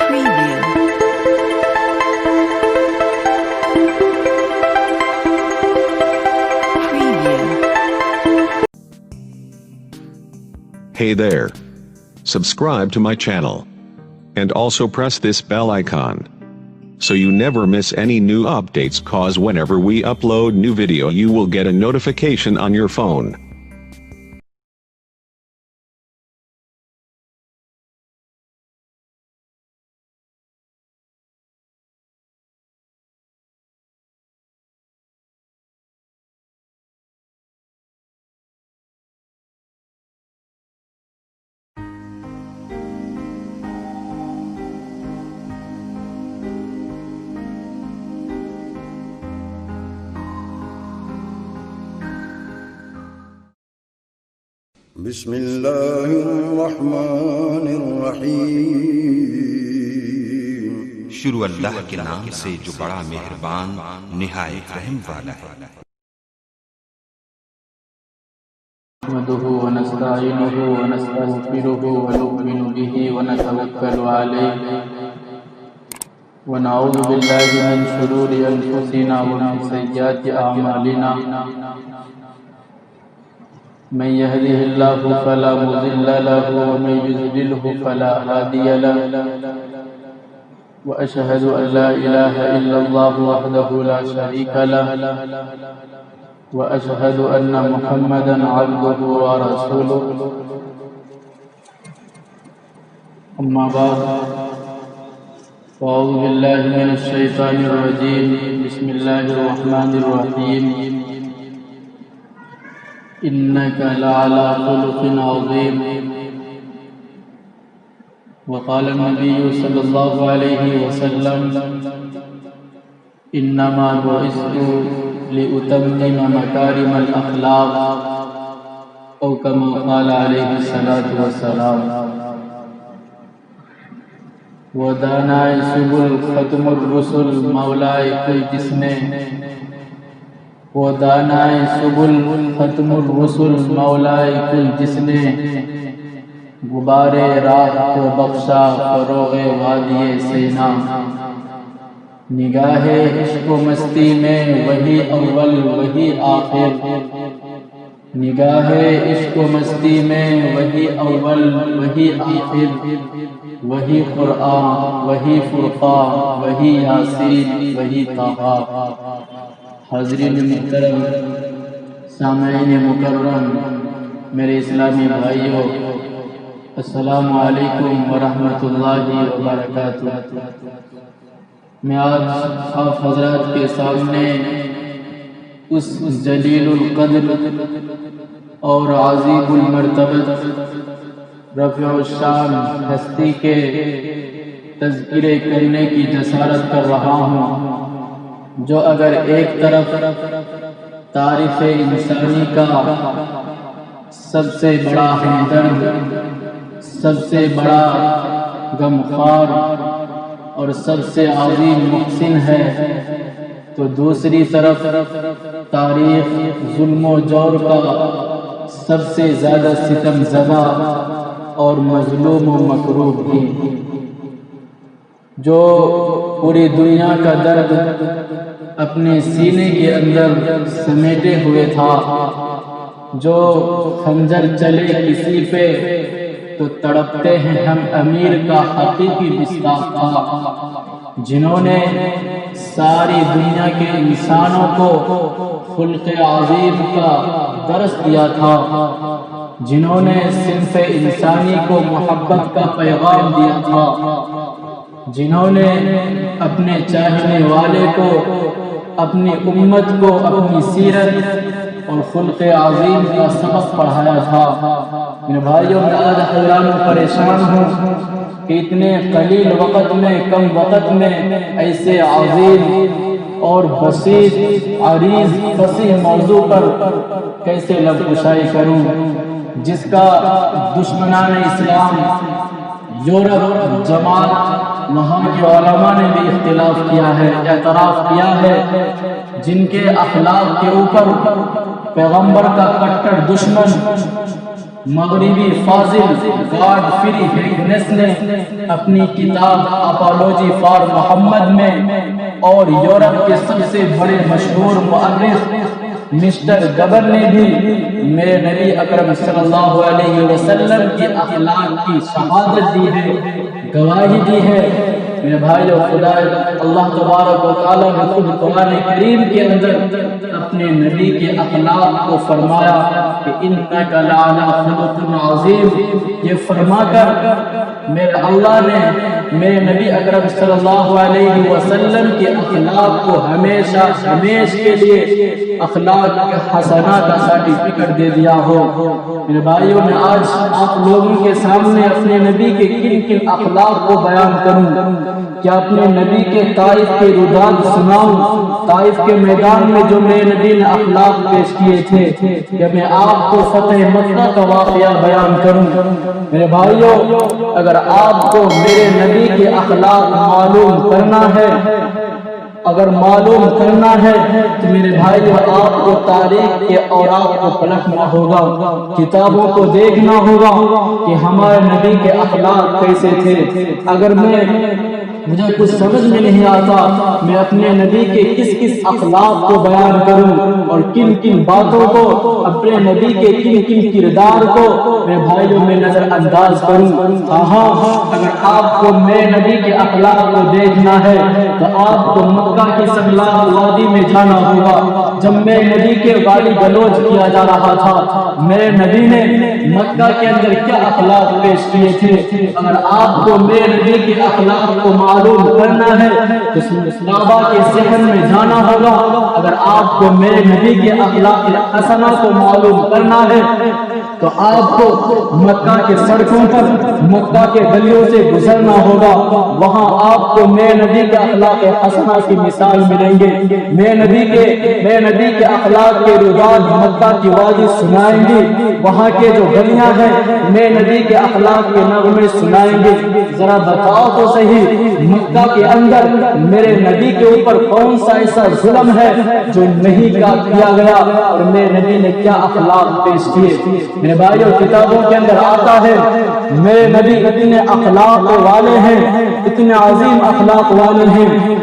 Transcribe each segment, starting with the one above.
Preview. Hey there. Subscribe to my channel. And also press this bell icon, so you never miss any new updates, cause whenever we upload new video you will get a notification on your phone. بسم الله الرحمن الرحیم۔ شروع اللہ کے نام سے جو بڑا مہربان نہایت رحم والا ہے۔ نحمده ونستعينه ونستغفره ونؤمن به ونتوكل عليه ونعوذ بالله من شرور أنفسنا ومن سيئات أعمالنا، من يهده الله فلا مضل له ومن يضلله فلا هادي له، وأشهد أن لا إله إلا الله وحده لا شريك له، وأشهد أن محمدًا عبده ورسوله، أما بعد فأعوذ بالله من الشيطان الرجيم، بسم الله الرحمن الرحيم، إنك لعلى خلق عظيم، وقال النبي صلى الله عليه وسلم إنما بعثت لأتمم مكارم الأخلاق، أو كما قال عليه الصلاة والسلام۔ ودانائے سبل ختم الرسل مولائے کل جس نے، وہ دانائے سبل ختم الرسل مولائے کل جس نے، غبار راہ کو بخشا فروغ وادی سینا، نگاہ عشق و مستی میں وہی اول وہی آخر، نگاہ عشق و مستی میں وہی اول وہی آخر، وہی قرآن وہی فرقان وہی یاسین وہی طٰہٰ۔ حاضرین محترم، سامعین مکرم، میرے اسلامی بھائیوں، السلام علیکم ورحمۃ اللہ وبرکاتہ۔ میں آج آپ حضرات کے سامنے اس جلیل القدر اور عظیم المرتبہ رفیع الشان ہستی کے تذکرے کرنے کی جسارت کر رہا ہوں، جو اگر ایک طرف تعریف انسانی کا سب سے بڑا ہمدرد، سب سے بڑا غمخوار اور سب سے عظیم محسن ہے، تو دوسری طرف تاریخ ظلم و جور کا سب سے زیادہ ستم زدہ اور مظلوم و مکروہ بھی، جو پوری دنیا کا درد اپنے سینے کے اندر سمیٹے ہوئے تھا، جو خنجر چلے کسی پہ تو تڑپتے ہیں ہم امیر کا حقیقی گستاخ تھا، جنہوں نے ساری دنیا کے انسانوں کو خلق عظیم کا درس دیا تھا، جنہوں نے صنف انسانی کو محبت کا پیغام دیا تھا، جنہوں نے اپنے چاہنے والے کو، اپنی امت کو اپنی سیرت اور خلق عظیم کا سبق پڑھایا تھا۔ میرے بھائیوں، میں آج حیران و پریشان ہوں کہ اتنے قلیل وقت میں، کم وقت میں ایسے عظیم اور بسیط عریض فصیح موضوع پر کیسے لب کشائی کروں، جس کا دشمنان اسلام، یورپ، جماعت، وہاں کے علماء نے بھی اختلاف کیا ہے، اعتراف کیا ہے، جن کے اخلاق کے اوپر پیغمبر کا کٹر دشمن مغربی فاضل گاڈ فری ہگنس نے اپنی کتاب اپالوجی فار محمد میں، اور یورپ کے سب سے بڑے مشہور مؤرخ مسٹر گبر نے بھی میرے نبی اکرم صلی اللہ علیہ وسلم کی اخلاق کی شہادت دی ہے، گواہی دی ہے۔ میرے بھائیو، خدا اللہ تبارک و تعالیٰ نے خود قرآن کریم کے اندر اپنے نبی کے اخلاق کو فرمایا کہ انک لعلی خلق عظیم، یہ فرما کر میرے اللہ نے میرے نبی اکرم صلی اللہ علیہ وسلم کے اخلاق کو ہمیشہ ہمیشہ کے لیے اخلاق حسنہ کا سرٹیفکیٹ دے دیا ہو۔ میرے بھائیوں، میں آج آپ لوگوں کے سامنے اپنے نبی کے کن کن اخلاق کو بیان کروں، کیا اپنے نبی کے طائف کے رودات سناؤں، طائف کے میدان میں جو میرے نبی نے اخلاق پیش کیے تھے، یا میں آپ کو فتح مکہ کا واقعہ بیان کروں؟ میرے بھائیوں، اگر آپ کو میرے نبی کے اخلاق معلوم کرنا ہے، اگر معلوم کرنا ہے تو میرے بھائیو، آپ کو تاریخ کے اوراق کو پلٹنا ہوگا، کتابوں کو دیکھنا ہوگا کہ ہمارے نبی کے اخلاق کیسے تھے۔ اگر مجھے کچھ سمجھ میں نہیں آتا میں اپنے نبی کے کس کس اخلاق کو بیان کروں اور کن کن باتوں کو، اپنے نبی کے کن کن کردار کو میرے بھائیوں میں نظر انداز کروں؟ ہاں، اگر آپ کو میرے نبی کے اخلاق کو دیکھنا ہے تو آپ کو مکہ کی سگلاخ وادی میں جانا ہوگا۔ جب میرے نبی کے گالی گلوچ کیا جا رہا تھا، میرے نبی نے مکہ کے اندر کیا اخلاق پیش کیے تھے؟ اگر آپ کو میرے نبی کے اخلاق کو معلوم کرنا ہے تو صحابہ کے صحن میں جانا ہوگا۔ اگر آپ کو میرے نبی کے اخلاق حسنہ کو معلوم کرنا ہے تو آپ کو مکہ کے سڑکوں پر، مکہ کے گلیوں سے گزرنا ہوگا، وہاں آپ کو میرے نبی کے اخلاق حسنہ کی مثال ملیں گے۔ میرے نبی کے اخلاق کے رودات مکہ کی وادی سنائیں گے، وہاں کے جو گلیاں ہیں میرے نبی کے اخلاق کے نغمے سنائیں گے۔ ذرا بتاؤ تو صحیح، مکہ کے اندر میرے نبی کے اوپر کون سا ایسا ظلم ہے جو نہیں کیا گیا، اور میرے نبی نے کیا اخلاق پیش کیے؟ میرے بھائیوں، کتابوں کے اندر آتا ہے میرے نبی اتنے اخلاق والے ہیں، اتنے عظیم اخلاق والے ہیں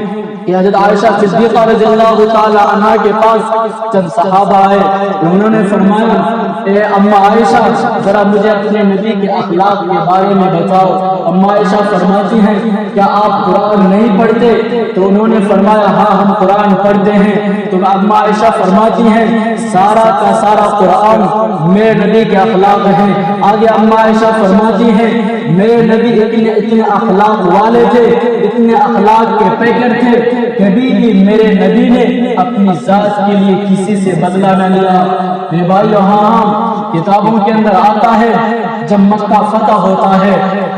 کہ حضرت عائشہ صدیقہ رضی اللہ تعالی عنہ کے پاس چند صحابہ آئے، انہوں نے فرمایا اے اماں عائشہ، ذرا مجھے اپنے نبی کے اخلاق کے بارے میں بتاؤ۔ اماں عائشہ فرماتی ہیں کیا آپ قرآن نہیں پڑھتے؟ تو انہوں نے فرمایا ہاں ہم قرآن پڑھتے ہیں۔ تو اماں عائشہ فرماتی ہیں سارا کا سارا قرآن میرے نبی کے اخلاق ہیں۔ آگے اماں عائشہ فرماتی ہیں میرے نبی اتنے اخلاق والے تھے، اتنے اخلاق کے پیکر تھے، کبھی بھی میرے نبی نے اپنی ذات کے لیے کسی سے بدلہ نہ لیا۔ میرے بھائیو، ہاں کتابوں کے اندر آتا ہے جب مکہ فتح ہوتا ہے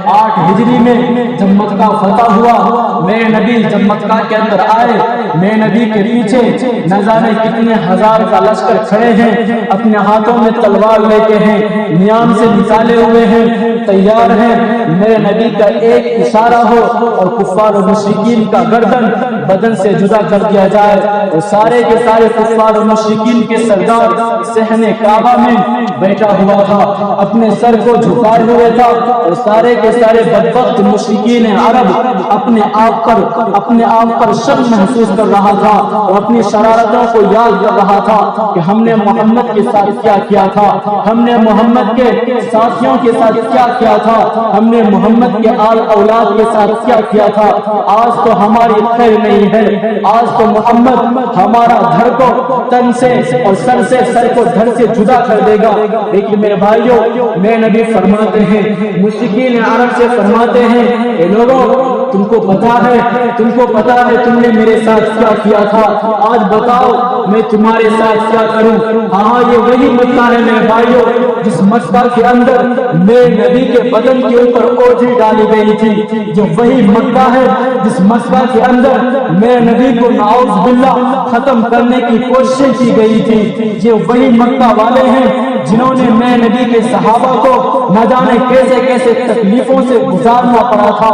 8 ہجری میں، جب مکہ فتح ہوا، میرے نبی جب مکہ کے اندر آئے، میرے نبی کے پیچھے نہ جانے کتنے ہزار کا لشکر کھڑے ہیں، اپنے ہاتھوں میں تلوار لے کے ہیں، نیام سے نکالے ہوئے ہیں، تیار ہیں۔ میرے نبی کا ایک اشارہ ہو اور کفار و مشرکین کا گردن بدن سے جدا کر دیا جائے، اور سارے کے سارے کفار و مشرکین کے سردار صحن کعبہ میں بیٹھا ہوا تھا، اپنے سر کو جھکائے ہوئے تھا، اور سارے کے سارے بدبخت مشرکین عرب اپنے آپ پر شرم محسوس کر رہا تھا، اور اپنی شرارتوں کو یاد کر رہا تھا کہ ہم نے محمد کے ساتھ کیا کیا تھا، ہم نے محمد کے ساتھیوں کے ساتھ کیا کیا تھا، ہم نے محمد کے آل اولاد کے ساتھ کیا کیا تھا۔ آج تو ہماری خیر نہیں ہے، آج تو محمد ہمارا دھڑ کو تن سے اور سر کو دھڑ سے جدا کر دے گا۔ لیکن میرے بھائیوں، میرے نبی فرماتے ہیں، مشرکین عرب سے فرماتے ہیں اے لوگوں، تم کو پتا ہے تم نے میرے ساتھ کیا کیا تھا، آج بتاؤ میں تمہارے ساتھ کیا کروں۔ ہاں یہ وہی مکہ ہے میرے بھائیوں جس مکہ کے اندر میرے نبی کے بدن کے اوپر اوجھی ڈالی گئی تھی، جو وہی مکہ ہے جس مکہ کے اندر میرے نبی کو نعوذ باللہ ختم کرنے کی کوشش کی گئی تھی۔ یہ وہی مکہ والے ہیں جنہوں نے میں نبی کے صحابہ کو نہ جانے کیسے کیسے تکلیفوں سے گزارنا پڑا تھا۔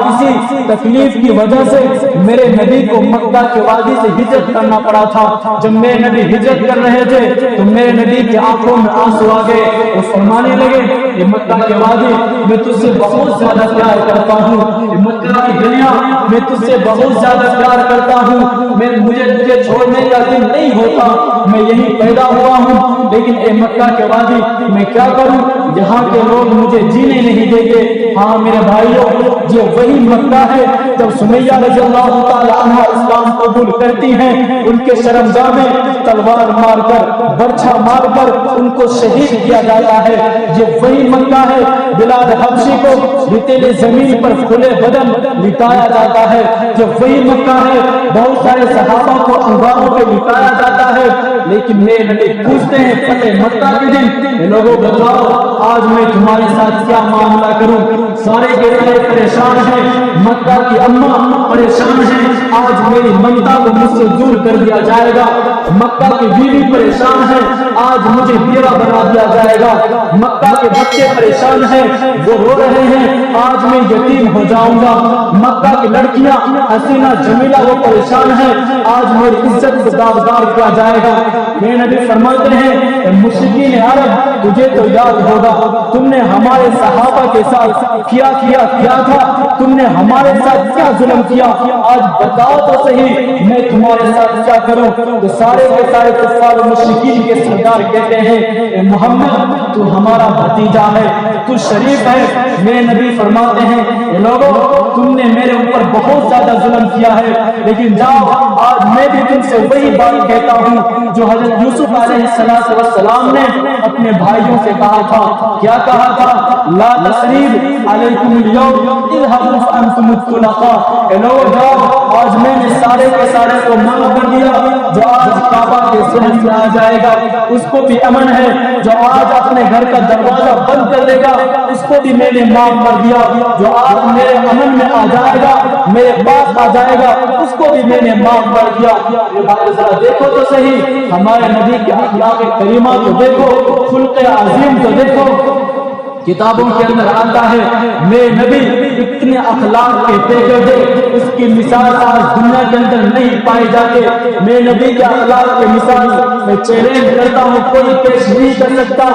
اسی تکلیف کی وجہ سے میرے نبی کو مکہ کے وادی سے ہجرت کرنا پڑا تھا۔ جب میرے نبی ہجرت کر رہے تھے تو میرے نبی کی آنکھوں میں آنسو آ گئے، وہ فرمانے لگے کہ مکہ کے وادی میں تجھ سے بہت زیادہ پیار کرتا ہوں، مکہ کی دنیا میں تجھ سے بہت زیادہ پیار کرتا ہوں، مجھے تجھے چھوڑنے کا دل نہیں ہوتا، میں یہی پیدا ہوا ہوں، لیکن اے مکہ کے وادی میں کیا کروں، یہاں کے لوگ مجھے جینے نہیں دیتے۔ ہاں میرے بھائیوں، یہ وہی مکہ ہے جب سمیہ رضی اللہ تعالی عنہ اسلام قبول کرتی ہیں، ان کے شرمگاہ میں تلوار مار کر برچھا مار کر ان کو شہید کیا جاتا ہے۔ یہ وہی مکہ ہے بلال حبشی کو ریتیلے زمین پر کھلے بدن لٹایا جاتا ہے۔ یہ وہی مکہ ہے بہت سارے صحابہ کو انگاروں پہ لٹایا جاتا ہے، لیکن میرے نبی پوچھتے ہیں فتح مکہ کے دن، لوگوں بتاؤ آج میں تمہارے ساتھ کیا معاملہ کروں؟ سارے کے سارے پریشان ہیں، مکہ کی اماں پریشان ہیں، آج میری ممتا کو مجھ سے دور کر دیا جائے گا، مکہ کی بیوی پریشان ہے، آج مجھے بیوہ بنا دیا جائے گا، مکہ کے بچے پریشان ہیں، وہ رو رہے ہیں، آج میں یتیم ہو جاؤں گا، مکہ کی لڑکیاں حسینہ جمیلہ وہ پریشان ہیں، آج میری عزت کو داغدار کیا جائے گا۔ میرے نبی فرماتے ہیں مشرکین عرب تجھے تو یاد ہوگا تم نے ہمارے صحابہ کے ساتھ کیا تھا، تم نے ہمارے ساتھ کیا ظلم کیا، آج بتاؤ تو صحیح میں تمہارے ساتھ کیا کروں؟ تو سارے کے سارے کفار و مشرکین کے سردار کہتے ہیں اے محمد تو ہمارا بھتیجا ہے، تو شریف ہے۔ میرے نبی فرماتے ہیں اے لوگوں تم نے میرے اوپر بہت زیادہ ظلم کیا ہے، لیکن جاؤ آج میں بھی تم سے وہی بات کہتا ہوں جو حضرت یوسف علیہ السلام نے اپنے بھائیوں سے کہا تھا۔ کیا کہا تھا؟ لا تثریب علیکم اليوم اذهبوا فانتم الطلقاء، اے لوگوں جاؤ آج میں نے سارے کے سارے کو معاف کر دیا، جو آج کعبہ کے صحن میں آ جائے گا اس کو بھی امن ہے، جو آج اپنے گھر کا دروازہ بند کر دے گا اس کو بھی میں نے معاف کر دیا، جو آج میرے امن میں آ جائے گا میرے پاس آ جائے گا اس کو بھی میں نے معاف کر دیا۔ یہ بات ذرا دیکھو تو صحیح، ہمارے نبی کے اخلاق کریمہ کو دیکھو، خلق عظیم کو دیکھو، کتابوں کے اندر آتا ہے میرے نبی اتنے اخلاق کے تیجے اس کی مثال آج دنیا کے اندر نہیں پائے جاتے۔ میرے نبی کے اخلاق کے مثال میں چیلنج کرتا ہوں کوئی پیش نہیں کر سکتا۔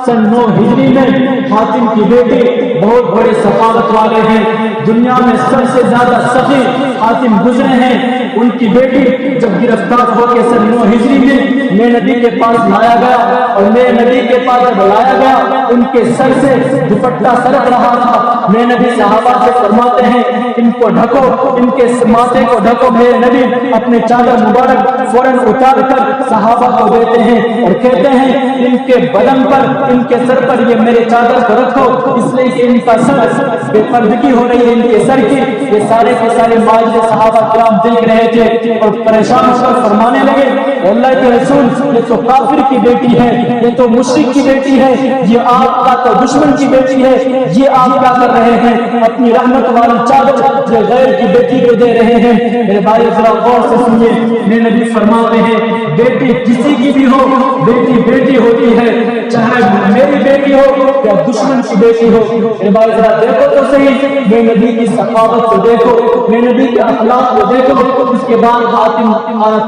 سن 9 ہجری میں حاتم کی بیٹی بہت بڑے سخاوت والے ہیں، دنیا میں سب سے زیادہ سخی حاتم گزرے ہیں، ان کی بیٹی جب گرفتار ہو کے سن 9 ہجری میں میرے نبی کے پاس لایا گیا اور میرے نبی کے پاس جب لایا گیا ان کے سر سے دوپٹہ سرک رہا تھا، میرے نبی صحابہ سے فرماتے ہیں ان کو ڈھکو، ان کے ماتھے کو ڈھکو۔ میرے نبی اپنے چادر مبارک فوراً اتار کر صحابہ کو دیتے ہیں اور کہتے ہیں ان کے بدن پر ان کے سر پر یہ میرے چادر کو رکھو، اس لیے کہ ان کا سر بے پردگی ہو رہی ہے ان کے سر کی۔ یہ سارے کے سارے ماجد صحابہ کرام دیکھ رہے تھے اور پریشان ہو کر فرمانے لگے اللہ کے رسول یہ تو کافر کی بیٹی ہے، یہ تو مشرک کی بیٹی ہے، یہ آپ کا تو دشمن کی بیٹی ہے، یہ آپ کیا کر رہے ہیں؟ اپنی رحمت والی چادر یہ غیر کی بیٹی کو دے رہے ہیں۔ میرے بھائی ذرا غور سے سنیے، میرے نبی فرماتے ہیں بیٹی کسی کی بھی ہو بیٹی بیٹی ہوتی ہے، چاہے میری بیٹی ہو یا دشمن کی بیٹی ہو۔ میرے بھائی ذرا دیکھو تو صحیح، میرے نبی کی سخاوت کو دیکھو، میرے نبی کے اخلاق کو دیکھو۔ اس کے بعد حاتم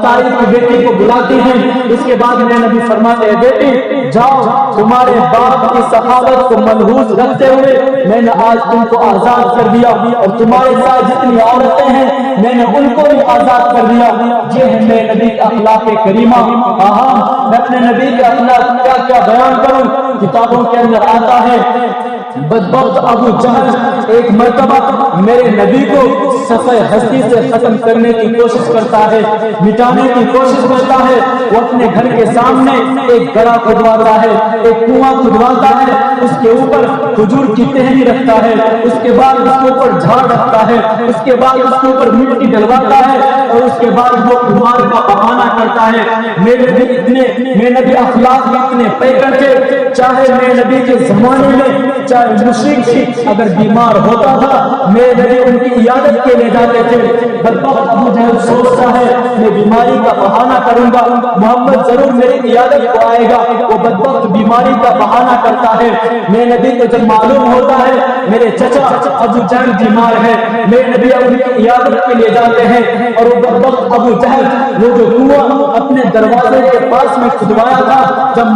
طائف کی بیٹی کو بلاتے ہیں، اس کے بعد میرے نبی فرماتے ہیں بیٹی جاؤ تمہارے باپ کی سخاوت کو ملحوظ رکھتے ہوئے میں نے آج تم کو آزاد کر دیا اور تمہارے ساتھ جتنی عورتیں ہیں میں نے ان کو بھی آزاد کر دیا۔ یہ ہے میرے نبی کا اخلاق کریمہ۔ میں اپنے نبی کے اخلاق کیا کیا بیان کروں، کتابوں کے اندر آتا ہے بدبخت ابو جہل ایک مرتبہ میرے نبی کو صفحہ ہستی سے ختم کرنے کی کوشش کرتا ہے، مٹانے کی کوشش کرتا ہے۔ وہ اپنے گھر کے سامنے ایک گڑھا کھدواتا ہے، ایک کنواں کھدواتا ہے، اس کے اوپر کھجور کی ٹہنی رکھتا ہے، اس کے بعد اس کے اوپر جھاڑ رکھتا ہے، اس کے بعد اس کے اوپر مٹی ڈلواتا ہے اور اس کے بعد وہ کنوار کا بہانہ کرتا ہے۔ میرے نبی اخلاق اتنے پیکر تھے، چاہے چاہے میرے نبی کے زمانے میں چاہے مشرک بھی اگر بیمار ہوتا تھا میرے نبی ان کی عیادت کے لیے جاتے تھے. بدبخت ابو جہل سوچتا ہے میں بیماری کا بہانہ کروں گا, محمد ضرور میری عیادت کو آئے گا. وہ بدبخت بیماری کا بہانہ کرتا ہے. میرے نبی کو جب معلوم ہوتا ہے میرے چچا ابو جہل بیمار ہے, میرے نبی ان کی عیادت کے لیے جاتے ہیں. اور وہ بدبخت ابو جہل وہ جو کنواں اپنے دروازے کے پاس میں کھدوایا تھا, جب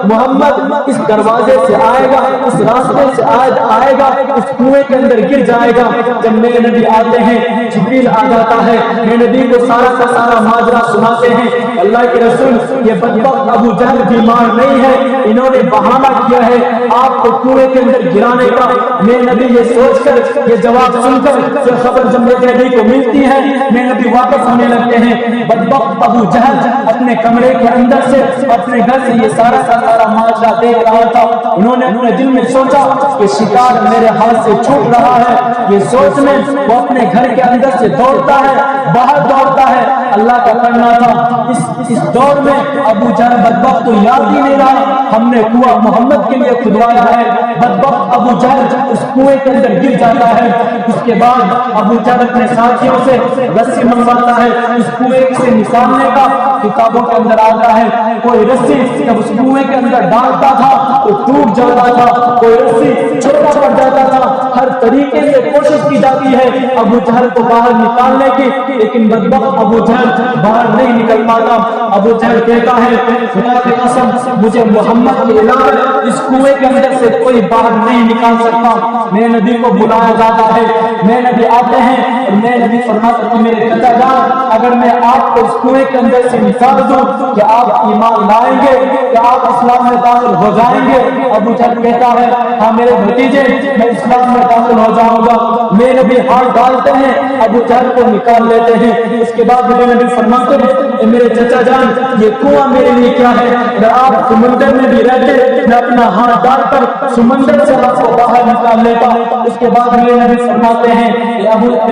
محمد اس دروازے سے آئے گا, اس راستے سے آئے گا, اس کنویں کے اندر گر جائے گا. جب میرے نبی آتے ہیں جبریل آ جاتا ہے, میرے نبی کو سارا کا سارا ماجرا سناتے ہیں. اللہ کے رسول یہ بدبخت ابو جہل بیمار نہیں ہے, انہوں نے بہانہ کیا ہے آپ کو کنویں کے اندر گرانے کا. میرے نبی یہ سوچ کر یہ جواب سن کر پھر خبر جب میرے نبی کو ملتی ہے میرے نبی واپس ہونے لگتے ہیں. بدبخت ابو جہل اپنے کمرے کے اندر سے اپنے گھر سے یہ سارا کا سارا ماجرا دیکھ رہا تھا. انہوں نے اپنے دل میں سوچا کہ شکار میرے ہاتھ سے چھوٹ رہا ہے. یہ سوچ میں وہ اپنے گھر کے اندر سے دوڑتا ہے, باہر دوڑتا ہے. اللہ کا کرنا تھا اس دور میں ابو جہل بدبخت تو یاد ہی نہیں رہا ہم نے کنواں محمد کے لیے کھدوایا ہے. بدبخت ابو جہل اس کنویں کے اندر گر جاتا ہے. اس کے بعد ابو جہل اپنے ساتھیوں سے رسی منگواتا ہے اس کنویں سے نکالنے کا. کتابوں کے اندر آتا ہے کوئی رسی جب اس کنویں کے اندر ڈالتا تھا تو ٹوٹ جاتا تھا, کوئی رسی چھوٹا پڑ جاتا تھا. ہر طریقے سے کوشش کی جاتی ہے ابو جہل کو باہر نکالنے کی, لیکن بدبخت ابو جہل باہر نہیں نکل پاتا. ابو جہل کہتا ہے خدا کی قسم مجھے محمد کے علاوہ اس کنویں کے اندر سے کوئی باہر نہیں نکال سکتا. میرے نبی کو بلایا جاتا ہے, میرے نبی آتے ہیں اور میرے نبی فرماتے ہیں میرے چچا جان اگر میں آپ کو اس کنویں کے اندر سے نکال دوں کہ آپ ایمان لائیں گے, کہ آپ اسلام میں داخل ہو جائیں گے؟ ابو جہل کہتا ہے ہاں میرے بھتیجے میں اسلام میں داخل ہو جاؤں گا. میرے نبی ہاتھ ڈالتے ہیں ابو جہل کو نکال لیتے ہیں. اس کے بعد میرے نبی فرماتے ہیں میرے چچا جان یہ کنواں میرے لیے کیا ہے, اگر آپ سمندر میں بھی رہتے میں اپنا ہاتھ ڈال کر سمندر سے آپ کو باہر نکال لیتا. اس کے بعد میرے نبی فرماتے ہیں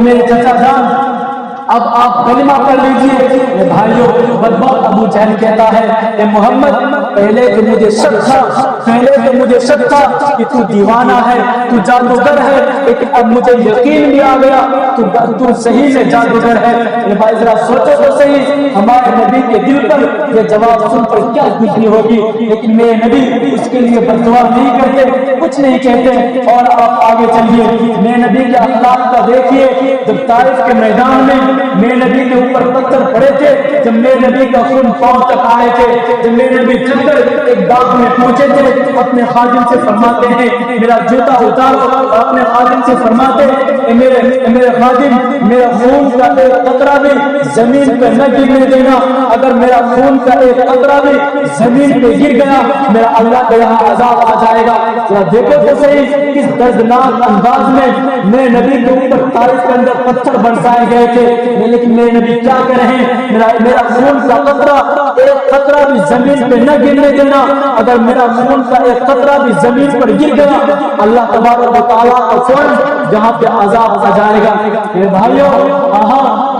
میرے چچا جان اب آپ کلمہ پڑھ لیجئے. بھائیوں بدبخت ابو جہل کہتا ہے اے محمد پہلے تو مجھے شک تھا کہ تو دیوانہ ہے, تو جادوگر ہے, لیکن اب مجھے یقین بھی آ گیا تو صحیح میں جادوگر ہے. بھائی ذرا سوچو تو صحیح ہمارے نبی کے دل پر یہ جواب سن کر کیا گزری ہوگی. لیکن میرے نبی اس کے لیے بددعا نہیں کرتے, کچھ نہیں کہتے. اور آپ آگے چلیے میرے نبی کے اخلاق کا دیکھیے. جب طائف کے میدان میں میرے نبی کے اوپر پتھر پڑے تھے, جب میرے نبی کا خون پاؤں تک آئے تھے, جب میرے نبی چل کر ایک باغ میں پہنچے تھے اپنے خادم سے فرماتے ہیں میرا جوتا اتارو. اپنے خادم سے فرماتے ہیں میرے خادم میرا خون کا ایک قطرہ بھی زمین پہ نہ گرنے دینا, اگر میرا خون کا ایک قطرہ بھی زمین پہ گر گیا میرا اللہ کا یہاں عذاب آ جائے گا. ذرا دیکھو تو صحیح کس دردناک انداز میں میرے نبی کے اوپر طائف کے اندر پتھر برسائے گئے تھے, لیکن میرے نبی کیا کریں میرا خون کا قطرہ ایک قطرہ بھی زمین پہ نہ گرنے دینا, اگر میرا خون کا ایک قطرہ بھی زمین پر گر گیا اللہ تبارک و تعالیٰ کا فوراً جہاں پہ عذاب آ جائے گا. میرے بھائیوں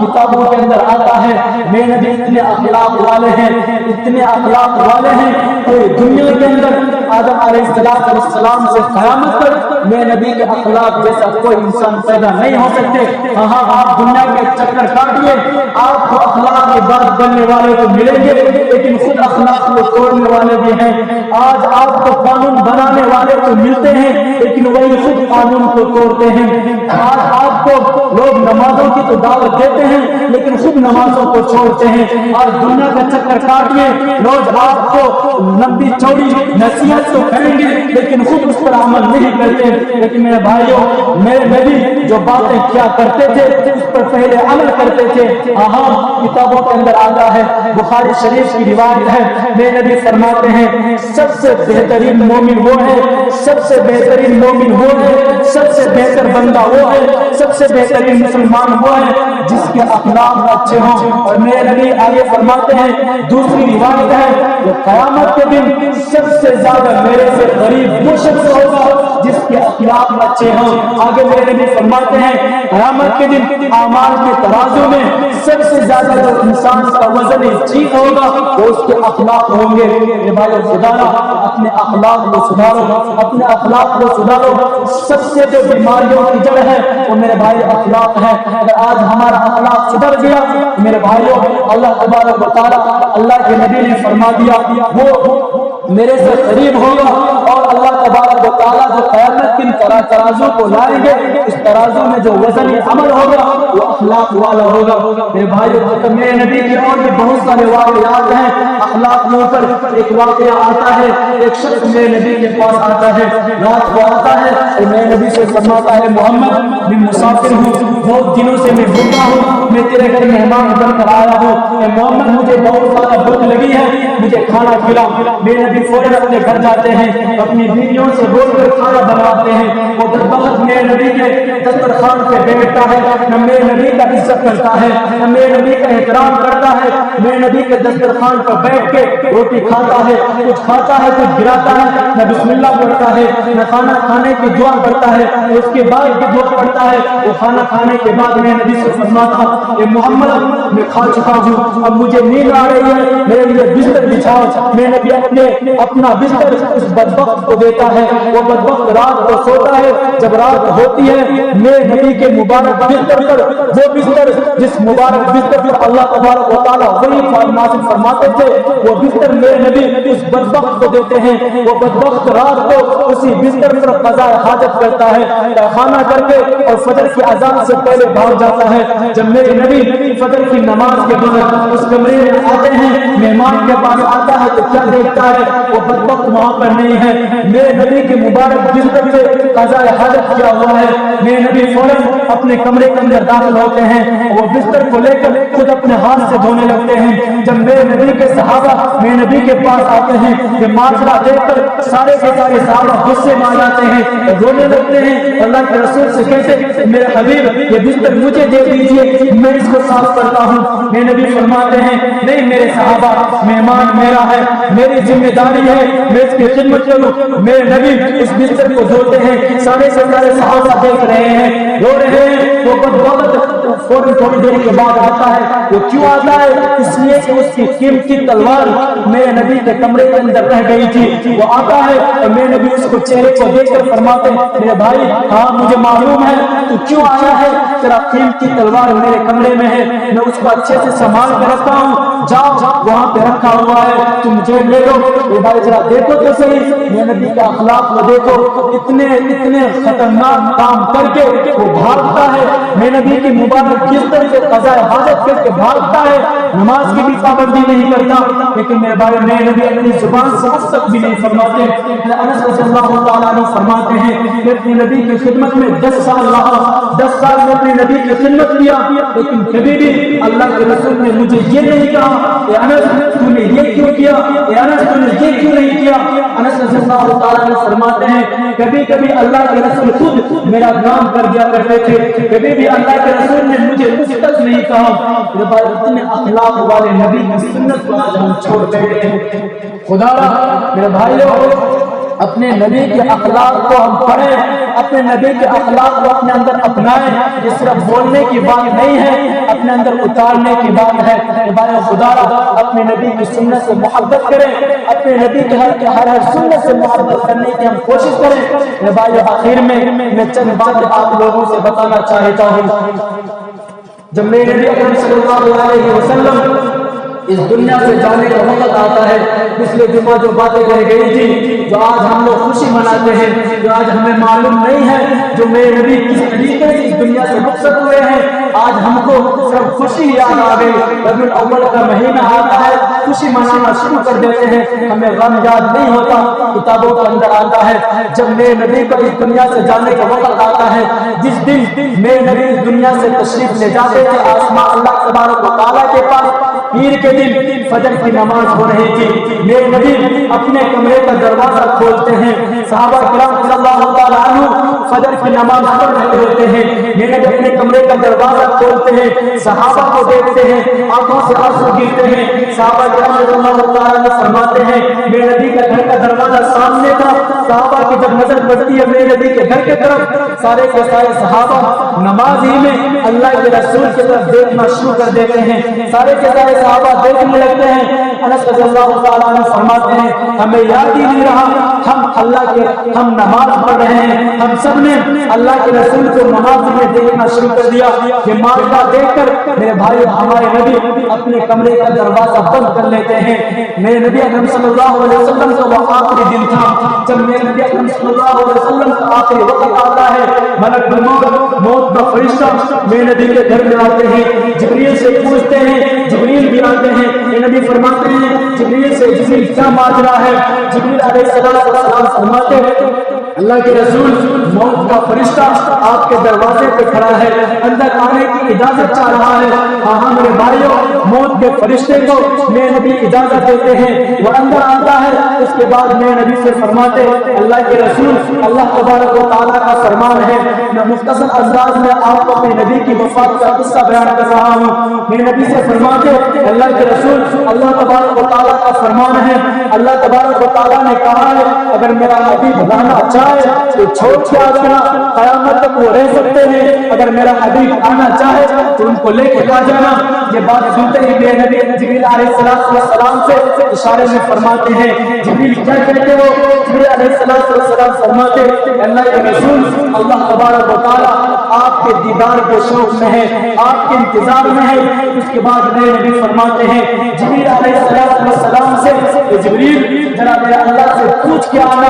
کتابوں کے اندر آتا ہے میرے نبی اتنے اخلاق والے ہیں, اتنے اخلاق والے ہیں کوئی دنیا کے اندر آدم علیہ السلام سے قیامت تک میرے نبی کے اخلاق جیسا کوئی انسان پیدا نہیں ہو سکتے. آپ دنیا کے چکر کاٹیے آپ کو اخلاق کی بات بننے والے تو ملیں گے, لیکن خود اخلاق کو توڑنے والے بھی ہیں. آج آپ کو قانون بنانے والے تو ملتے ہیں لیکن وہی خود قانون کو توڑتے ہیں. آج آپ کو لوگ نمازوں کی تو دعوت دیتے ہیں لیکن خود نمازوں کو چھوڑتے ہیں. آج دنیا کا چکر کاٹیے روز آپ کو لمبی چوڑی نصیحت تو کریں گے لیکن خود اس پر عمل نہیں کرتے. لیکن میرے بھائیوں میرے نبی جو باتیں کیا کرتے تھے اس پر پہلے عمل کرتے تھے. کتابوں کے اندر آتا ہے بخاری شریف کی روایت ہے میرے نبی فرماتے ہیں سب سے بہترین مومن وہ ہے, سب سے بہترین مومن وہ ہے, سب سے بہتر بندہ وہ ہے, سب سے بہترین مسلمان وہ ہے جس کے اخلاق اچھے ہوں. اور میرے نبی آگے فرماتے ہیں دوسری روایت ہے کہ قیامت کے دن سب سے زیادہ میرے سے قریب وہ شخص ہوگا جس کے اخلاق اچھے ہوں۔ آگے میرے نبی فرماتے ہیں قیامت کے دن اعمال کے ترازو میں سب سے زیادہ جو انسان کا وزن ٹھیک ہوگا وہ اس کے اخلاق ہوں گے۔ یہ بھائی خدا اپنے اخلاق کو سدھارو، اپنے اخلاق کو سدھارو۔ سب سے جو بیماریوں کی جڑ ہے وہ میرے بھائی اخلاق ہے۔ اگر آج ہمارا اخلاق سدھر گیا میرے بھائیوں، اللہ تبارک و تعالیٰ، اللہ کے نبی نے فرما دیا وہ میرے سے قریب ہوگا، اور اللہ تبارک و تعالیٰ جو قیامت کے ترازو کو لائیں گے اس ترازو میں جو وزن عمل ہوگا وہ اخلاق والا ہوگا۔ میرے بھائیوں، میرے نبی کے اور بھی بہت سارے واقعات ہیں اخلاق کے اوپر۔ ایک واقعہ آتا ہے، ایک شخص میرے نبی کے پاس آتا ہے، رات کو آتا ہے اور میرے نبی سے فرماتا ہے محمد میں مسافر ہوں، بہت دنوں سے میں بھوکا ہوں، میں تیرے گھر مہمان بن کر آیا ہوں، اے محمد مجھے بہت زیادہ بھوک لگی ہے، مجھے کھانا کھلا۔ میرے نبی فوراً اپنے گھر جاتے ہیں، اپنی بیویوں سے بول کر کھانا بنواتے ہیں۔ وہ دربخت میرے نبی کے دسترخوان پہ بیٹھتا ہے، نہ میرے نبی کا عزت کرتا ہے نہ میرے نبی کا احترام کرتا ہے۔ میرے نبی کے دسترخوان پر بیٹھ کے روٹی کھاتا ہے، کچھ کھاتا ہے کچھ گراتا ہے، نہ بسم اللہ پڑھتا ہے نہ کھانا کھانے کی دعا پڑھتا ہے، اس کے بعد بھی دعا پڑھتا ہے۔ وہ کھانا کھانے کے بعد میرے نبی سے فرماتا اے محمد میں کھا چکا ہوں، اب مجھے نیند آ رہی ہے، میرے لیے بستر بچھاؤ۔ میرے نبی اپنا بستر اس بدبخت کو دیتا ہے، وہ بدبخت رات کو سوتا ہے۔ جب رات ہوتی ہے میرے نبی کے مبارک بستر پر، وہ بستر جس مبارک بستر پر اللہ تبارک و تعالیٰ وہی فرماتے تھے، وہ بستر میرے نبی اس بدبخت کو دیتے ہیں۔ وہ بدبخت رات کو اسی بستر پر قضاء حاجت کرتا ہے، کھانا کر کے اور فجر کی اذان سے پہلے بھاگ جاتا ہے۔ جب میرے نبی فجر کی نماز کے بعد اس کمرے میں آتے ہیں، مہمان کے پاس آتا ہے تو کیا دیکھتا ہے وہ بدبخت وہاں پر نہیں ہے، میرے نبی کے مبارک بستر سے قضاء حاجت کیا ہوا ہے۔ میرے نبی فوراً اپنے کمرے کے اندر داخل ہوتے ہیں، وہ بستر کو لے کر خود اپنے ہاتھ سے دھونے لگتے ہیں۔ جب میرے نبی کے صحابہ میرے نبی کے پاس آتے ہیں، یہ معاشرہ دیکھ کر سارے کے سارے صحابہ غصے میں آ جاتے ہیں، رونے لگتے ہیں، اللہ کے رسول سے کہتے میرے حبیب یہ بستر مجھے دے دیجیے، میں اس کو صاف کرتا ہوں۔ میرے نبی فرماتے ہیں نہیں میرے صحابہ، مہمان میرا ہے، میری ذمہ داری ہے میں اس کی خدمت کروں۔ میرے نبی اس بستر کو دھوتے ہیں، سارے سے سارے صحابہ دیکھ رہے ہیں، رو رہے ہیں۔ وہ بدبخت فوراً تھوڑی دیر کے بعد آتا ہے، وہ کیوں آتا ہے؟ اس لیے کہ اس کی قیمتی تلوار میرے نبی کے کمرے کے اندر رہ گئی تھی۔ وہ آتا ہے اور میرے نبی اس کو چہرے کو دیکھ کر فرماتے ہیں میرے بھائی ہاں مجھے معلوم ہے تو کیوں آیا ہے، تیرا قیمتی تلوار میرے کمرے میں ہے، میں اس کو اچھے سے سنبھال کے رکھتا ہوں، جاؤ وہاں پہ رکھا ہوا ہے تم مجھے لے لو۔ میرے بھائی ذرا دیکھو تو صحیح میرے نبی کا اخلاق کو دیکھو، اتنے خطرناک کام کر کے وہ بھاگتا ہے، میرے نبی کی مبارک بستر سے قضاء حاجت کر کے بھاگتا ہے، نماز کی بھی پابندی نہیں کرتا۔ لیکن میرے بھائی میرے نبی اپنی زبان سے اس تک بھی نہیں فرماتے۔ انس رضی اللہ تعالیٰ عنہ فرماتے ہیں کہ اپنے نبی کی خدمت میں 10 سال رہا، 10 سال میں اپنے نبی کی خدمت کیا، لیکن کبھی بھی اللہ کے رسول نے مجھے یہ نہیں کہا کہ انس تو نے یہ کیوں کیا، انس تو نے یہ کیوں نہیں کیا۔ انس رضی اللہ تعالیٰ عنہ فرماتے ہیں کبھی کبھی اللہ کے رسول خود میرا کام کر دیا کرتے تھے، کبھی بھی اللہ کے رسول نے مجھے کچھ تک نہیں کہا۔ اتنے اخلاق والے نبی کی سنت کو آج ہم چھوڑ بیٹھے ہیں۔ خدا میرے بھائیوں اپنے نبی کے اخلاق کو ہم پڑھیں، اپنے نبی کے اخلاق کو اپنے اندر اپنائیں۔ یہ صرف بولنے کی بات نہیں ہے، اپنے اندر اتارنے کی بات ہے۔ بھائی خدا اپنے نبی کی سنت سے محبت کریں، اپنے نبی کے ہر سنت سے محبت کرنے کی ہم کوشش کریں۔ بھائی آخر میں چند باتیں آپ لوگوں سے بتانا چاہتا ہوں۔ جب میرے نبی اکرم صلی اللہ علیہ وسلم اس دنیا سے جانے کا وقت آتا ہے، پچھلے جمعہ جو باتیں کہی گئی تھی، جو آج ہم لوگ خوشی مناتے ہیں، جو آج ہمیں معلوم نہیں ہے جو میرے نبی کس طریقے سے اس دنیا سے رخصت ہوئے ہیں، آج ہم کو صرف خوشی یاد آ گئی۔ ربیع الاول کا مہینہ آتا ہے، خوشی منانا شروع کر دیتے ہیں، ہمیں غم یاد نہیں ہوتا۔ کتابوں کے اندر آتا ہے جب میرے نبی کو اس دنیا سے جانے کا وقت آتا ہے، جس دن میرے نبی اس دنیا سے تشریف لے جاتے تھے آسمان اللہ تبارک و تعالیٰ کے پاس، پیر کے دن فجر کی نماز ہو رہی تھی، میرے نبی اپنے کمرے کا دروازہ کھولتے ہیں، صحابہ کرام رضی اللہ تعالیٰ عنہ فجر کی نماز پڑھ رہے ہوتے ہیں، میرے نبی اپنے کمرے کا دروازہ کھولتے ہیں، صحابہ کو دیکھتے ہیں، آنکھوں سے آنسو گرتے ہیں، صحابہ کرام رضی اللہ تعالیٰ عنہ فرماتے ہیں میرے نبی کا گھر کا دروازہ سامنے تھا، صحابہ کی جب نظر پڑتی ہے میرے نبی کے گھر کے طرف، سارے کے سارے صحابہ نماز ہی میں اللہ کے رسول کی طرف دیکھنا شروع کر دیتے ہیں، سارے کے سارے صحابہ دیکھنے لگتے ہیں۔ انس رضی اللہ تعالیٰ عنہ فرماتے ہیں ہمیں یاد ہی نہیں رہا ہم نماز پڑھ رہے ہیں، ہم سب نے اللہ کے رسول کو نماز میں دیکھنا شروع کر دیا۔ یہ معاملہ دیکھ کر میرے بھائی ہمارے نبی اپنے کمرے کا دروازہ بند کر لیتے ہیں۔ میرے نبی اکرم صلی اللہ علیہ وسلم کا وہ آخری دن تھا جب میرے نبی اکرم صلی اللہ علیہ وسلم کا آخری وقت آتا ہے، ملک الموت موت کا فرشتہ میرے نبی کے گھر میں آتے ہیں، جبریل سے پوچھتے ہیں، جبریل بھی آتے ہیں، میرے نبی فرماتے ہیں جبریل سے جبریل کیا ماجرا ہے؟ جبریل علیہ السلام فرماتے ہیں اللہ کے رسول موت کا فرشتہ آپ کے دروازے پہ کھڑا ہے، اندر آنے کی اجازت چاہ رہا ہے۔ ہاں میرے بھائیوں، موت کے فرشتے کو میرے نبی اجازت دیتے ہیں، وہ اندر آتا ہے، اس کے بعد میرے نبی سے فرماتے اللہ کے رسول اللہ تبارک و تعالیٰ کا فرمان ہے۔ میں مختصر انداز میں آپ کو اپنے نبی کی وفات کا قصہ بیان کر رہا ہوں۔ میرے نبی سے فرماتے اللہ کے رسول اللہ تبارک و تعالیٰ کا فرمان ہے، اللہ تبارک و تعالیٰ نے کہا ہے اگر میرا حبیب رہنا چاہے تو چھوڑ کے آ جانا، قیامت تک وہ رہ سکتے ہیں، اگر میرا حبیب آنا چاہے تو ان کو لے کے آ جانا۔ یہ بات سنتے ہی میرے نبی جبریل علیہ السلام سے اشارے میں فرماتے ہیں جبریل کیا کہتے ہو؟ جبریل علیہ السلام فرماتے اللہ کے رسول اللہ تبارک و تعالیٰ آپ کے دیدار کے شوق میں ہے، آپ کے انتظار میں ہے۔ اس کے بعد میرے نبی فرماتے ہیں جبریل علیہ السلام سے جبریل ذرا میرا اللہ سے پوچھ کے آنا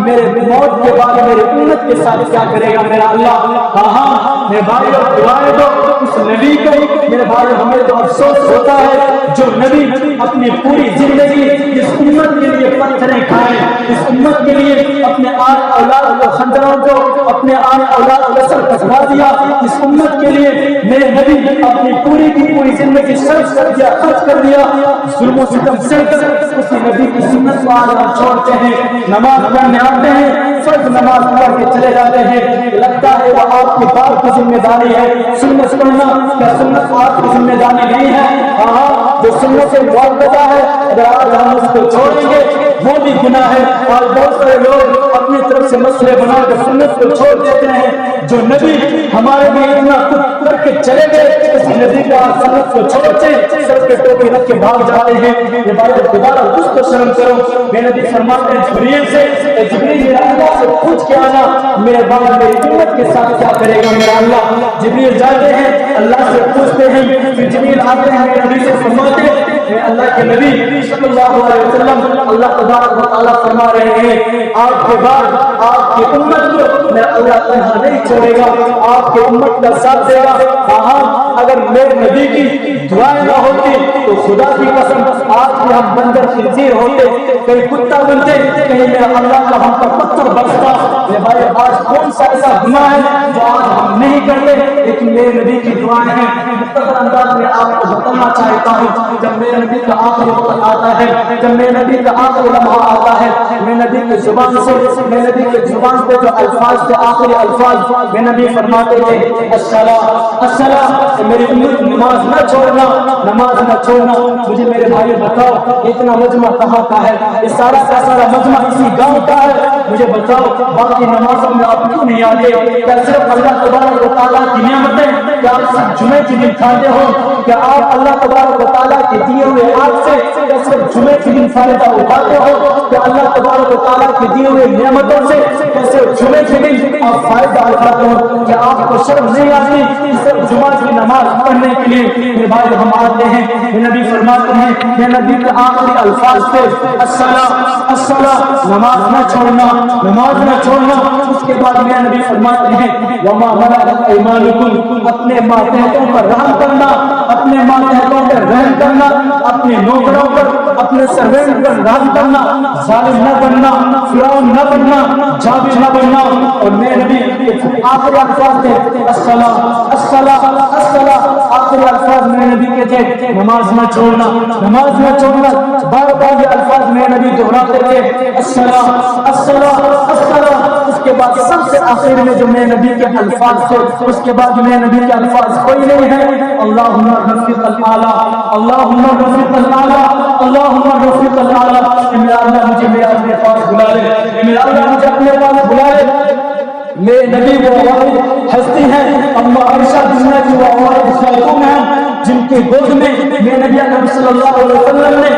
میرے موت کے بعد میرے امت کے ساتھ کیا کرے گا میرا اللہ۔ کہاں میرے بھائی دعائیں دو اس نبی کو۔ میرے بھائی ہمیں تو افسوس ہوتا ہے جو نبی اپنی پوری زندگی اس امت کے لیے پتھریں کھائے، اس امت کے لیے اپنے آن اولاد کو خنجروں کو اپنے آن اولاد کو سر کٹوا دیا، اس امت کے لیے میرے نبی اپنی پوری کی پوری زندگی صرف کر دیا، خرچ کر دیا، ظلم و ستم سے کر اس نبی کی سنت کو آج ہم چھوڑتے ہیں، نماز پڑھنے آتے ہیں، فرض نماز پڑھ کے چلے جاتے ہیں، لگتا ہے وہ آپ کی بات کی ذمہ داری ہے۔ سنت پڑھنا کیا سنت آپ کی ذمہ داری نہیں ہے؟ ہاں جو سنت سے معاوضہ ہے اگر آج ہم اس کو چھوڑیں گے وہ بھی گناہ ہے۔ اور بہت سارے لوگ اپنی طرف سے مسئلے بنا کر سنت کو چھوڑ دیتے ہیں، جو نبی ہمارے لیے اتنا کچھ کر کے چلے گئے اس نبی کا سنت کو چھوڑتے سر پہ ٹوپی رکھ کے بھاگ جاتے ہیں۔ یہ بات دوبارہ کچھ تو شرم کرو۔ میرے نبی فرماتے ہیں جبریل سے جبریل میرا اللہ سے پوچھ کے آنا میرے باپ میری امت کے ساتھ کیا کرے گا میرا اللہ۔ جبریل جاتے ہیں اللہ سے پوچھتے ہیں، پھر جبریل آتے ہیں میرے نبی سے فرماتے ہیں اللہ کے نبی صلی اللہ علیہ وسلم اللہ تبارک و تعالیٰ فرما رہے ہیں آپ کے بعد آپ کی امت کو میرا اللہ تنہا نہیں چھوڑے گا، آپ کی امت کا ساتھ دے گا۔ کہاں اگر میرے نبی کی دعائیں نہ ہوتی تو خدا کی قسم آج بھی ہم بندر خنزیر ہوتے، کہیں کتا بنتے، کہیں میرا اللہ کا ہم پر پتھر برستا۔ یہ بھائی آج کون سا ایسا گناہ ہے جو آج ہم نہیں کرتے، لیکن میرے نبی کی دعائیں ہیں۔ مختصر انداز میں آپ کو بتانا چاہتا ہوں جب میرے نبی کا آخری وقت آتا ہے، جب میرے نبی کا آخری لمحہ آتا ہے، میرے نبی کی زبان سے میرے نبی کے زبان پہ جو الفاظ تھے آخری الفاظ میرے نبی فرماتے تھے الصلاۃ الصلاۃ، میری امت نماز نہ چھوڑنا، نماز نہ چھوڑنا۔ مجھے میرے بھائی بتاؤ اتنا مجمع کہاں کا ہے؟ یہ سارا کا سارا مجمع اسی گاؤں کا ہے، مجھے بتاؤ باقی نمازوں میں آپ کیوں نہیں آتے؟ کیا صرف اللہ تبارک و تعالیٰ کی نعمتیں کیا آپ صرف جمعے کے دن کھاتے ہو؟ کیا آپ اللہ تبارک و تعالیٰ کے دیے ہوئے آپ سے کیا صرف جمعے کے دن فائدہ اٹھاتے ہو؟ کیا اللہ تبارک و تعالیٰ کے دیے ہوئے نعمتوں سے کیا صرف جمعے کے دن آپ فائدہ اٹھاتے ہو؟ کیا آپ کو شرم نہیں آتی صرف جمعہ کی نماز پڑھنے کے لیے میرے بھائی ہم آتے ہیں؟ یہ نبی فرماتے ہیں، یہ نبی کے آخری الفاظ تھے الصلاۃ الصلاۃ، نماز نہ چھوڑنا، نماز نہ چھوڑنا۔ اس کے بعد میرے نبی فرماتے ہیں وما ملکت ایمانکم، اپنے ماتحتوں پر رحم کرنا، اپنے ماتحتوں پر رحم کرنا، اپنے نوکروں پر اپنے سروینٹ پر رحم کرنا، ظالم نہ بننا، فرعون نہ بننا، جابر نہ بننا۔ اور میرے نبی آخری الفاظ تھے الصلاۃ الصلاۃ الصلاۃ، آخری الفاظ میرے نبی کے تھے نماز نہ چھوڑنا، نماز نہ چھوڑنا۔ بار بار یہ الفاظ میرے نبی دہراتے تھے الصلاۃ الصلاۃ الصلاۃ۔ اس اس کے بعد سب سے آخر میں جو میرے نبی کے الفاظ تھے، اس کے بعد میرے نبی کے الفاظ کوئی نہیں ہے، اللہم رفیق الاعلیٰ، اللہم رفیق الاعلیٰ، اللہم رفیق الاعلیٰ۔ میرا اللہ مجھے میرے اپنے پاس بلا لے، میرا اللہ مجھے اپنے پاس بلا لے۔ میرے نبی وہ واحد ہستی ہیں، اما عائشہ دنیا کی وہ واحد خاتون ہیں جن کے گود میں میرے نبی اکرم صلی اللہ علیہ وسلم نے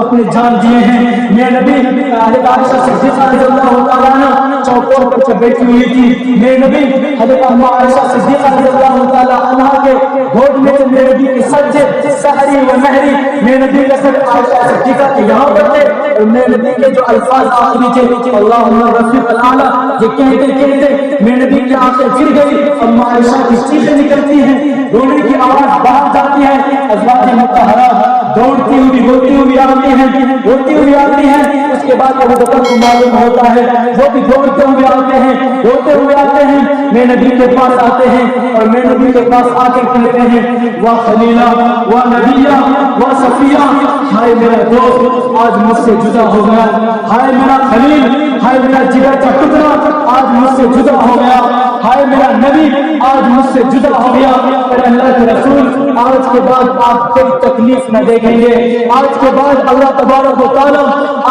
اپنے جان دیے ہیں۔ میرے نبی حضرت عائشہ صدیقہ رضی اللہ تعالیٰ عنہ چوکور پر سے بیٹھی ہوئی تھی، میرے نبی حضرت اما عائشہ صدیقہ رضی اللہ تعالیٰ عنہ کے گود میں سے میرے نبی کے سر سے سحری و مہری میرے نبی کا سر عائشہ صدیقہ کے یہاں پر تھے، اور میرے نبی کے جو الفاظ آخری تھے اللہم رفیق الاعلیٰ، یہ کہتے کہتے میرے نبی کی آنکھیں گر گئی، اما عائشہ کی چیخیں نکلتی ہیں، رونے کی آواز باہر جاتی ہے، ازواج مطہرات دوڑتی ہوئی روتی ہوئی آتی ہیں، اس کے بعد ابو بکر کو معلوم ہوتا ہے، وہ بھی دوڑتے ہوئے آتے ہیں، روتے ہوئے آتے ہیں، میرے نبی کے پاس آتے ہیں اور میرے نبی کے پاس آ کے کہتے ہیں وا خلیلہ وا نبیہ وا صفیہ، ہائے میرا دوست آج مجھ سے جدا ہو گیا، ہائے میرا خلیل، ہائے میرا جگر کا ٹکڑا آج مجھ سے جدا ہو گیا، ہائے میرا نبی آج مجھ سے جدا ہو گیا۔ اور اللہ کے رسول آج کے بعد آپ کوئی تکلیف نہ دیکھیں گے، آج کے بعد اللہ تبارک و تعالیٰ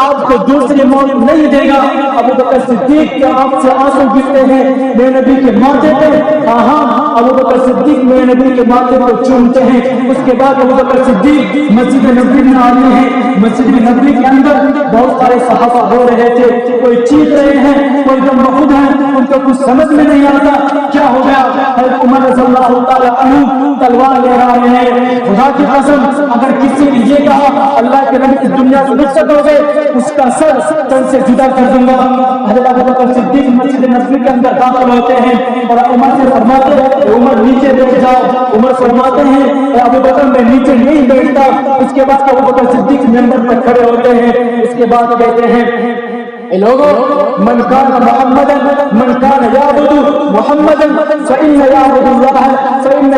آپ کو دوسری موت نہیں دے گا۔ ابو بکر صدیق کے آنکھ سے آنسو گرتے ہیں میرے نبی کے ماتھے پہ، ابو بکر صدیق میرے نبی کے ماتھے کو چومتے ہیں، اس کے بعد ابو بکر صدیق مسجد نبوی میں آتے ہیں، مسجد نبوی کے اندر بہت سارے صحابہ ہو رہے تھے، کوئی چیخ رہے ہیں، کوئی دم بخود ہیں، ان کو کچھ سمجھ میں نہیں آتا کیا ہو گیا۔ حضرت عمر رضی اللہ تعالیٰ عنہ تلوار لے رہے ہیں، خدا کی قسم اگر کسی نے یہ کہا اللہ کے نبی اس دنیا سے رخصت ہو گئے اس کا سر تن سے جدا کر دوں گا۔ حضرت ابو بکر صدیق مسجد نبوی کے اندر داخل ہوتے ہیں اور عمر سے فرماتے ہیں عمر نیچے بیٹھ جاؤ، عمر فرماتے ہیں ابو بکر میں نیچے نہیں بیٹھتا۔ اس کے بعد ابو بکر صدیق ممبر پر کھڑے ہوتے ہیں، اس کے بعد کہتے ہیں لوگوں من کان محمدا من کان یعبد محمدا فإن یعبد اللہ فإن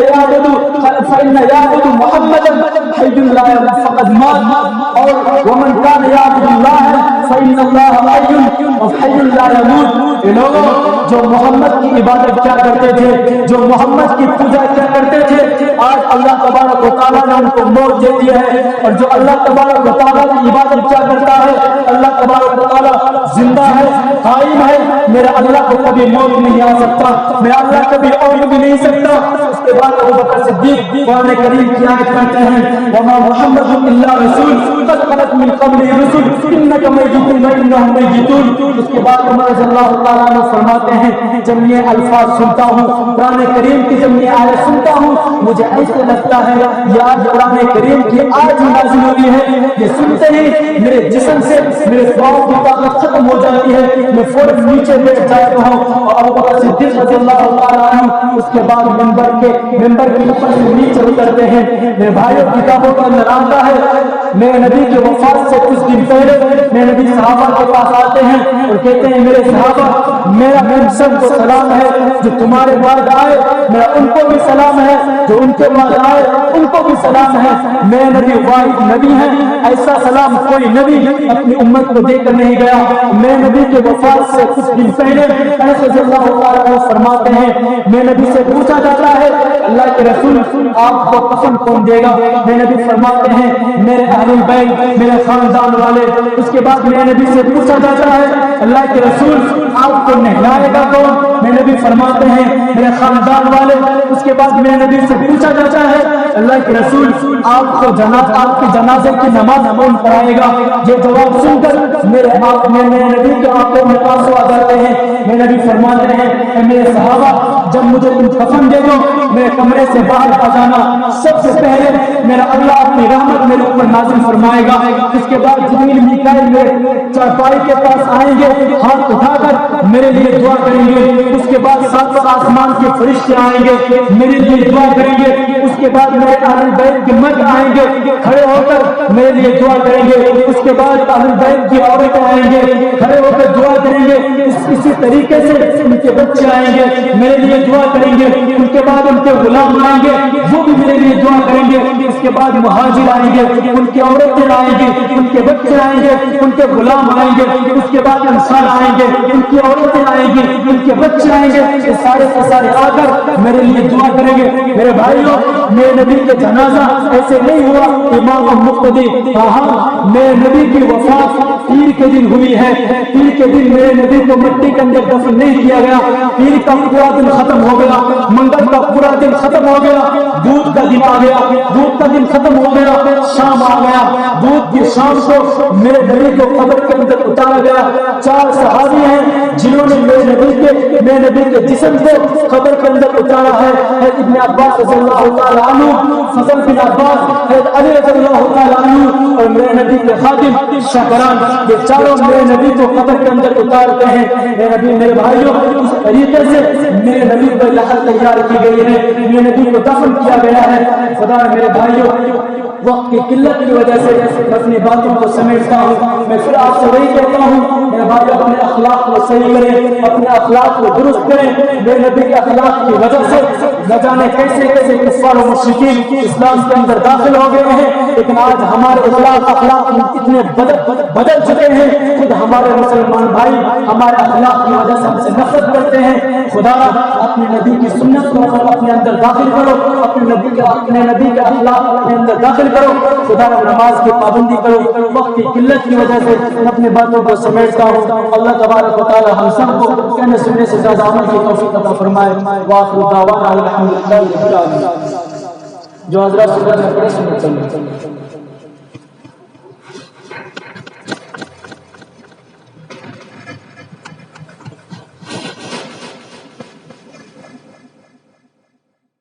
یعبد محمدا حی لا يموت فقد مات، اور ومن کان یعبد اللہ فإن اللہ حی وحی لا يموت۔ لوگوں جو محمد کی عبادت کیا کرتے تھے، جو محمد کی پوجا کیا کرتے تھے، آج اللہ تبارک و تعالیٰ نے ان کو موت دے دیا ہے، اور جو اللہ تبارک و تعالیٰ کی عبادت کیا کرتا ہے اللہ تبارک و تعالیٰ زندہ ہے، قائم ہے، میرا اللہ کو کبھی موت نہیں آ سکتا، میرا اللہ کبھی اور بھی نہیں سکتا۔ اس کے بعد ابو بکر صدیق قرآن کریم کی آیت پڑھتے ہیں وما محمد الا رسول قد خلت من قبل رسل انک میت وانہم میتون۔ اس کے بعد عمر رضی اللہ تعالیٰ عنہ فرماتے ہیں جب یہ الفاظ سنتا ہوں قرآن کریم کی، جب یہ آیت سنتا ہوں مجھے ایسا لگتا ہے یہ آج قرآن کریم کی آج ہی نازل ہوئی ہے، یہ سنتے ہی میرے جسم سے میرے پاؤں کی طاقت ختم ہو جاتی ہے، میں فوراً نیچے بیٹھ جاتا ہوں۔ اور ابو بکر صدیق رضی اللہ تعالیٰ عنہ اس کے بعد ممبر کے اوپر سے نیچے اترتے ہیں۔ میرے بھائیوں کتابوں کا اندر آتا ہے میرے نبی کے وفات سے کچھ دن پہلے میرے نبی صحابہ کے پاس آتے ہیں اور کہتے ہیں میرے صحابہ میرا ان سب کو سلام ہے جو تمہارے بعد آئے، میرا ان کو بھی سلام ہے جو ان کے بعد آئے، ان کو بھی سلام ہے۔ میرے نبی واحد نبی ہیں، ایسا سلام کوئی نبی اپنی امت کو دے کر نہیں گیا۔ میرے نبی کے وفات سے کچھ دن پہلے انس رضی اللہ تعالیٰ عنہ فرماتے ہیں میرے نبی سے پوچھا جاتا ہے اللہ کے رسول آپ کو کفن کون دے گا؟ میرے نبی فرماتے ہیں میرے اہل بیت، میرے خاندان والے۔ اس کے بعد میرے نبی سے پوچھا جاتا ہے اللہ کے رسول آپ کو نہلائے گا کون؟ میرے نبی فرماتے ہیں میرے خاندان والے۔ اس کے بعد میرے نبی سے پوچھا جاتا ہے اللہ کے رسول آپ کی جنازے کی نماز کون پڑھائے گا؟ یہ جواب سن کر میرے نبی کے آنکھوں میں آنسو آ جاتے ہیں۔ میرے نبی فرماتے ہیں اے میرے صحابہ جب مجھے تم کفن دے دو میرے کمرے سے باہر آ جانا، سب سے پہلے میرا اللہ اپنی رحمت میرے اوپر نازل فرمائے گا۔ اس کے بعد جبریل میکائیل میرے چارپائی کے پاس آئیں گے، ہاتھ اٹھا کر میرے لیے دعا کریں گے۔ اس کے بعد ساتواں آسمان کے فرشتے آئیں گے میرے لیے دعا کریں گے۔ اس کے بعد میرے اہل بیت کے مرد آئیں گے کھڑے ہو کر میرے لیے دعا کریں گے۔ اس کے بعد اہل بیت کی عورتیں آئیں گے کھڑے ہو کر دعا کریں گے۔ اس اسی طریقے سے ان کے بچے آئیں گے میرے لیے دعا کریں گے، ان کے بعد ان کے غلام آئیں گے وہ بھی میرے لیے دعا کریں گے، اس کے بعد مہاجر آئیں گے، ان کی عورتیں آئیں گی، ان کے بچے آئیں گے، ان کے غلام آئیں گے، اس کے بعد انصار آئیں گے، ان کی عورتیں آئیں گی، ان کے بچے آئیں گے، یہ سارے کے سارے آ کر میرے لیے دعا کریں گے۔ میرے بھائیوں، میرے نبی کا جنازہ ایسے نہیں ہوا امام المقتدی، ہاں میرے نبی کی وفات پیر کے دن ہوئی ہے، پیر کے دن میرے نبی کو مٹی کے اندر دفن نہیں کیا گیا، پیر کا پورا دن ختم ہو گیا، منگل کا پورا دن ختم ہو گیا، دودھ کا دن آ گیا، دودھ کا دن ختم ہو گیا، شام آ گیا، دودھ کی شام کو میرے نبی کو قبر کے اندر اتارا گیا۔ 4 صحابی ہیں جنہوں نے میرے نبی کے جسم کو قبر کے اندر اتارا ہے، حضرت ابن عباس رضی اللہ تعالیٰ عنہ، فضل بن عباس، حضرت علی رضی اللہ تعالیٰ عنہ اور میرے نبی کے خادم شاکران، یہ چاروں میرے نبی کو قبر کے اندر اتارتے ہیں۔ میرے نبی، میرے بھائیوں، اس طریقے سے میرے نبی پر لحد تیار کی گئی ہے، میرے نبی کو دفن کیا گیا ہے۔ خدا میرے بھائیوں، وقت کی قلت کی وجہ سے میں اپنی باتوں کو سمیٹتا ہوں، میں پھر آپ سے وہی کہتا ہوں میرے بھائی اپنے اخلاق کو صحیح کریں، اپنے اخلاق کو درست کریں۔ میرے نبی کے اخلاق کی وجہ سے نہ جانے کیسے کیسے کفار و مشرکین اسلام کے اندر داخل ہو گئے ہیں، لیکن آج ہمارے اخلاق اتنے بدل چکے ہیں، خود ہمارے مسلمان بھائی ہمارے اخلاق کی وجہ سے ہم سے نفرت کرتے ہیں۔ خدا اپنے نبی کی سنت کو اپنے اندر داخل کرو، اپنے نبی کے اخلاق اپنے اندر داخل کرو، خدا نماز کی پابندی کرو۔ وقت کی قلت کی وجہ سے اپنی باتوں کو سمیٹتا ہوں۔ اللہ تبارک و تعالی ہم سب کو کہنے سننے سے زیادہ عمل کی توفیق عطا فرمائے۔ وآخر دعوانا الحمدللہ رب العالمین۔ جو حضرات